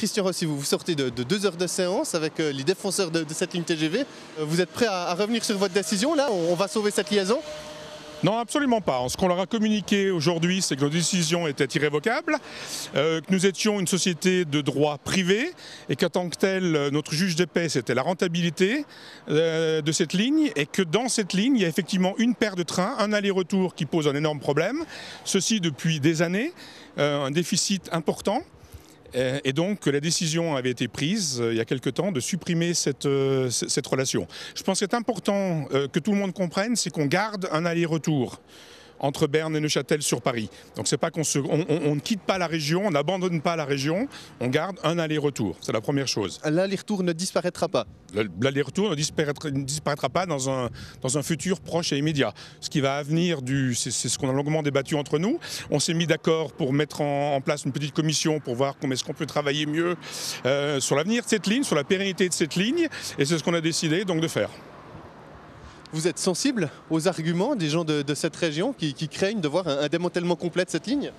Christian Rossi, vous sortez de 2 heures de séance avec les défenseurs de cette ligne TGV. Vous êtes prêt à revenir sur votre décision là? On va sauver cette liaison? Non, absolument pas. Ce qu'on leur a communiqué aujourd'hui, c'est que nos décisions étaient irrévocables, que nous étions une société de droit privé et qu'en tant que tel, notre juge de paix, c'était la rentabilité de cette ligne et que dans cette ligne, il y a effectivement une paire de trains, un aller-retour qui pose un énorme problème, ceci depuis des années, un déficit important. Et donc la décision avait été prise il y a quelque temps de supprimer cette relation. Je pense que c'est important que tout le monde comprenne, c'est qu'on garde un aller-retour entre Berne et Neuchâtel sur Paris. Donc c'est pas qu'on ne quitte pas la région, on n'abandonne pas la région, on garde un aller-retour. C'est la première chose. L'aller-retour ne disparaîtra pas? L'aller-retour ne disparaîtra pas dans un futur proche et immédiat. Ce qui va venir, c'est ce qu'on a longuement débattu entre nous. On s'est mis d'accord pour mettre en place une petite commission pour voir comment est-ce qu'on peut travailler mieux sur l'avenir de cette ligne, sur la pérennité de cette ligne. Et c'est ce qu'on a décidé donc de faire. Vous êtes sensible aux arguments des gens de cette région qui craignent de voir un démantèlement complet de cette ligne?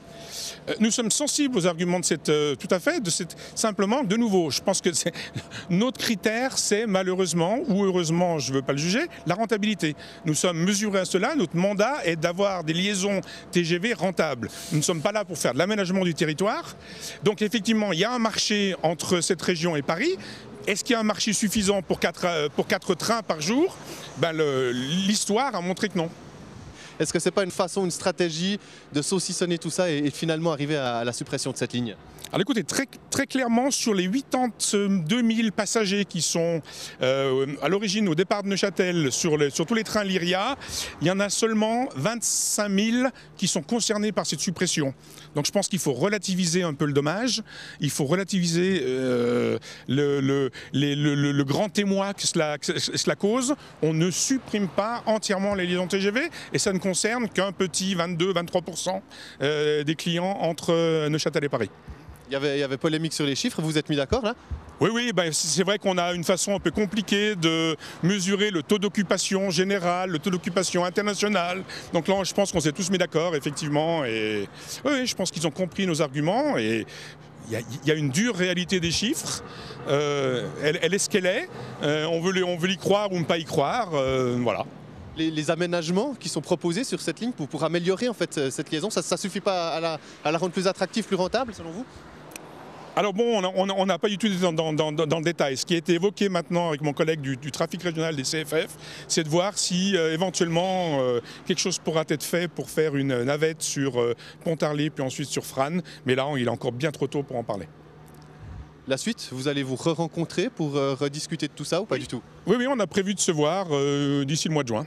Nous sommes sensibles aux arguments de tout à fait, simplement, de nouveau, je pense que notre critère, c'est malheureusement, ou heureusement, je ne veux pas le juger, la rentabilité. Nous sommes mesurés à cela, notre mandat est d'avoir des liaisons TGV rentables. Nous ne sommes pas là pour faire de l'aménagement du territoire. Donc effectivement, il y a un marché entre cette région et Paris. Est-ce qu'il y a un marché suffisant pour 4 trains par jour? L'histoire a montré que non. Est-ce que ce n'est pas une stratégie de saucissonner tout ça et finalement arriver à la suppression de cette ligne? Alors écoutez, très clairement, sur les 82 000 passagers qui sont à l'origine au départ de Neuchâtel sur tous les trains Lyria, il y en a seulement 25 000 qui sont concernés par cette suppression. Donc je pense qu'il faut relativiser un peu le dommage, il faut relativiser le grand émoi que cela cause. On ne supprime pas entièrement les liaisons TGV et ça ne concerne qu'un petit 22-23% des clients entre Neuchâtel et Paris. Il y avait polémique sur les chiffres, vous êtes mis d'accord là? Oui, c'est vrai qu'on a une façon un peu compliquée de mesurer le taux d'occupation général, le taux d'occupation international. Donc là, je pense qu'on s'est tous mis d'accord, effectivement. Et oui, je pense qu'ils ont compris nos arguments. Et il y a une dure réalité des chiffres. Elle est ce qu'elle est. On veut y croire ou ne pas y croire. Voilà. Les aménagements qui sont proposés sur cette ligne pour améliorer en fait cette liaison, ça ne suffit pas à la rendre plus attractive, plus rentable selon vous? Alors bon, on n'a pas du tout dans le détail. Ce qui a été évoqué maintenant avec mon collègue du trafic régional des CFF, c'est de voir si éventuellement quelque chose pourra être fait pour faire une navette sur Pontarlier puis ensuite sur Frasnes. Mais là, il est encore bien trop tôt pour en parler. La suite, vous allez vous re-rencontrer pour rediscuter de tout ça ou pas du tout? Oui, on a prévu de se voir d'ici le mois de juin.